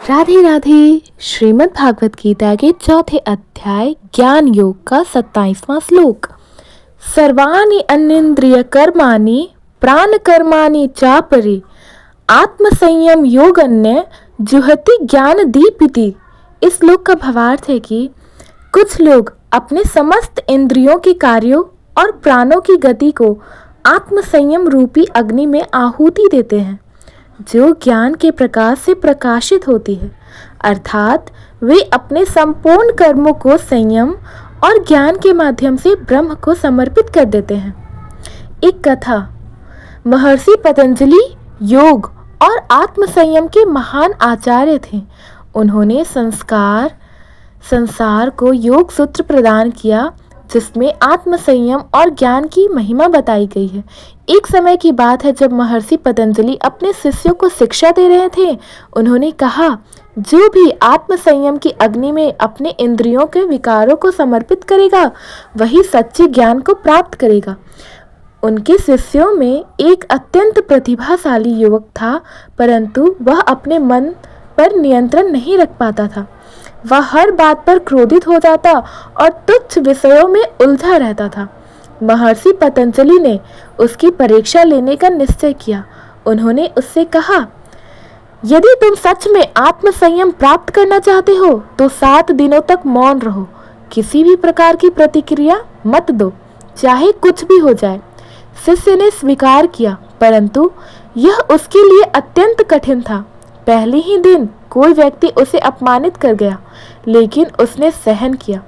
राधे राधे। श्रीमद् भागवत गीता के चौथे अध्याय ज्ञान योग का 27वां श्लोक। सर्वाणि अन्येन्द्रिय कर्माणि प्राण कर्माणि चापरे आत्म संयम योग अन्य जुहति ज्ञान दीपिति। इस श्लोक का भावार्थ है कि कुछ लोग अपने समस्त इंद्रियों के कार्यों और प्राणों की गति को आत्म संयम रूपी अग्नि में आहुति देते हैं, जो ज्ञान के प्रकाश से प्रकाशित होती है। अर्थात वे अपने संपूर्ण कर्मों को संयम और ज्ञान के माध्यम से ब्रह्म को समर्पित कर देते हैं। एक कथा। महर्षि पतंजलि योग और आत्म संयम के महान आचार्य थे। उन्होंने संसार को योग सूत्र प्रदान किया, जिसमें आत्म संयम और ज्ञान की महिमा बताई गई है। एक समय की बात है जब महर्षि पतंजलि अपने शिष्यों को शिक्षा दे रहे थे। उन्होंने कहा, जो भी आत्म संयम की अग्नि में अपने इंद्रियों के विकारों को समर्पित करेगा, वही सच्चे ज्ञान को प्राप्त करेगा। उनके शिष्यों में एक अत्यंत प्रतिभाशाली युवक था, परंतु वह अपने मन पर नियंत्रण नहीं रख पाता था। वह हर बात पर क्रोधित हो जाता और तुच्छ विषयों में उलझा रहता था। महर्षि पतंजलि ने उसकी परीक्षा लेने का निश्चय किया। उन्होंने उससे कहा, यदि तुम सच में आत्म संयम प्राप्त करना चाहते हो तो 7 दिनों तक मौन रहो, किसी भी प्रकार की प्रतिक्रिया मत दो, चाहे कुछ भी हो जाए। शिष्य ने स्वीकार किया, परंतु यह उसके लिए अत्यंत कठिन था। पहले ही दिन कोई व्यक्ति उसे अपमानित कर गया, लेकिन उसने सहन किया।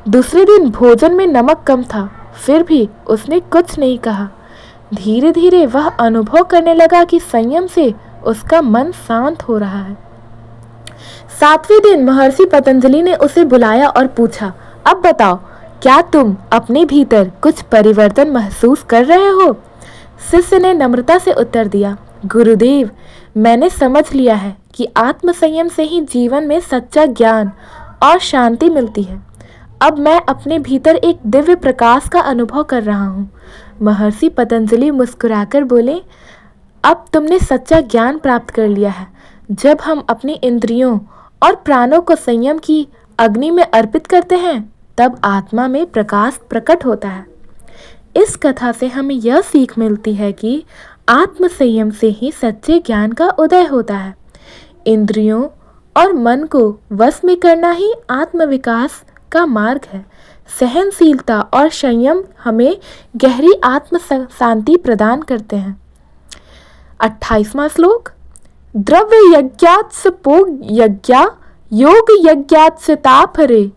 दूसरे दिन भोजन में नमक कम था, फिर भी उसने कुछ नहीं कहा। धीरे धीरे वह अनुभव करने लगा कि संयम से उसका मन शांत हो रहा है। 7वें दिन महर्षि पतंजलि ने उसे बुलाया और पूछा, अब बताओ, क्या तुम अपने भीतर कुछ परिवर्तन महसूस कर रहे हो? शिष्य ने नम्रता से उत्तर दिया, गुरुदेव, मैंने समझ लिया है कि आत्म संयम से ही जीवन में सच्चा ज्ञान और शांति मिलती है। अब मैं अपने भीतर एक दिव्य प्रकाश का अनुभव कर रहा हूँ। महर्षि पतंजलि मुस्कुराकर बोले, अब तुमने सच्चा ज्ञान प्राप्त कर लिया है। जब हम अपनी इंद्रियों और प्राणों को संयम की अग्नि में अर्पित करते हैं, तब आत्मा में प्रकाश प्रकट होता है। इस कथा से हमें यह सीख मिलती है कि आत्म संयम से ही सच्चे ज्ञान का उदय होता है। इंद्रियों और मन को वश में करना ही आत्म विकास का मार्ग है। सहनशीलता और संयम हमें गहरी आत्म शांति प्रदान करते हैं। 28वां श्लोक। द्रव्य यज्ञात् सपोग यज्ञा योग यज्ञात् तापरे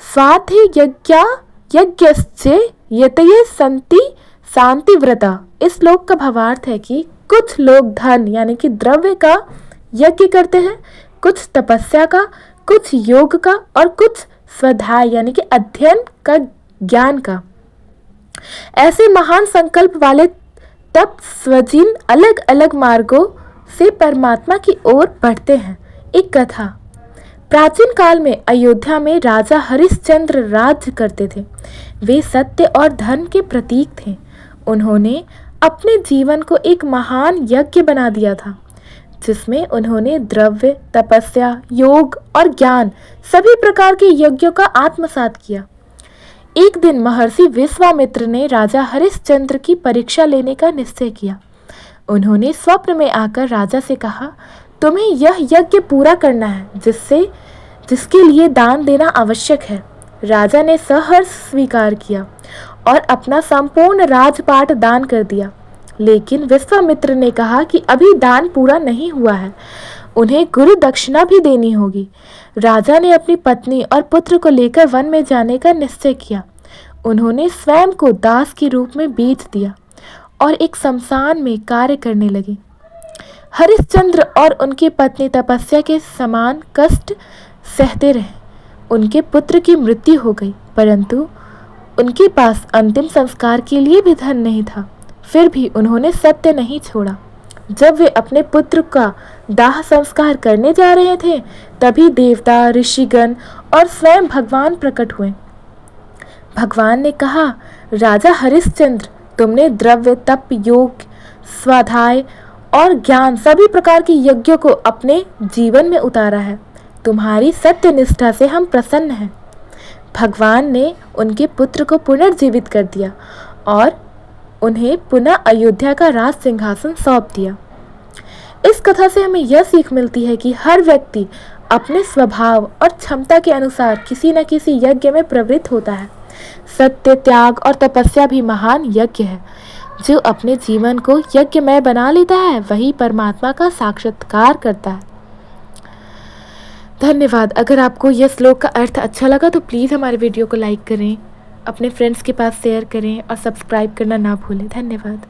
स्वाध्य यज्ञा यज्ञस्य यतये संति शांति व्रता। इस श्लोक का भावार्थ है कि कुछ लोग धन यानी कि द्रव्य का यज्ञ करते हैं, कुछ तपस्या का, कुछ योग का और कुछ स्वाध्याय यानी कि अध्ययन का, ज्ञान का। ऐसे महान संकल्प वाले तप स्वजीन अलग अलग मार्गों से परमात्मा की ओर बढ़ते हैं। एक कथा। प्राचीन काल में अयोध्या में राजा हरिश्चंद्र राज्य करते थे। वे सत्य और धर्म के प्रतीक थे। उन्होंने अपने जीवन को एक महान यज्ञ बना दिया था, जिसमें उन्होंने द्रव्य, तपस्या, योग और ज्ञान सभी प्रकार के यज्ञों का आत्मसात किया। एक दिन महर्षि विश्वामित्र ने राजा हरिश्चंद्र की परीक्षा लेने का निश्चय किया। उन्होंने स्वप्न में आकर राजा से कहा, तुम्हें यह यज्ञ पूरा करना है, जिसके लिए दान देना आवश्यक है। राजा ने सहर्ष स्वीकार किया और अपना संपूर्ण राजपाट दान कर दिया। लेकिन विश्वामित्र ने कहा कि अभी दान पूरा नहीं हुआ है, उन्हें गुरु दक्षिणा भी देनी होगी। राजा ने अपनी पत्नी और पुत्र को लेकर वन में जाने का निश्चय किया। उन्होंने स्वयं को दास के रूप में बेच दिया और एक शमशान में कार्य करने लगे। हरिश्चंद्र और उनकी पत्नी तपस्या के समान कष्ट सहते रहे। उनके पुत्र की मृत्यु हो गई, परंतु उनके पास अंतिम संस्कार के लिए भी धन नहीं था। फिर भी उन्होंने सत्य नहीं छोड़ा। जब वे अपने पुत्र का दाह संस्कार करने जा रहे थे, तभी देवता, ऋषिगण और स्वयं भगवान प्रकट हुए। भगवान ने कहा, राजा हरिश्चंद्र, तुमने द्रव्य, तप, योग, स्वाध्याय और ज्ञान सभी प्रकार के यज्ञों को अपने जीवन में उतारा है। तुम्हारी सत्य निष्ठा से हम प्रसन्न हैं। भगवान ने उनके पुत्र को पुनर्जीवित कर दिया और उन्हें पुनः अयोध्या का राज सिंहासन सौंप दिया। इस कथा से हमें यह सीख मिलती है कि हर व्यक्ति अपने स्वभाव और क्षमता के अनुसार किसी न किसी यज्ञ में प्रवृत्त होता है। सत्य, त्याग और तपस्या भी महान यज्ञ है। जो अपने जीवन को यज्ञमय बना लेता है वही परमात्मा का साक्षात्कार करता है। धन्यवाद। अगर आपको यह श्लोक का अर्थ अच्छा लगा तो प्लीज़ हमारे वीडियो को लाइक करें, अपने फ्रेंड्स के पास शेयर करें और सब्सक्राइब करना ना भूलें। धन्यवाद।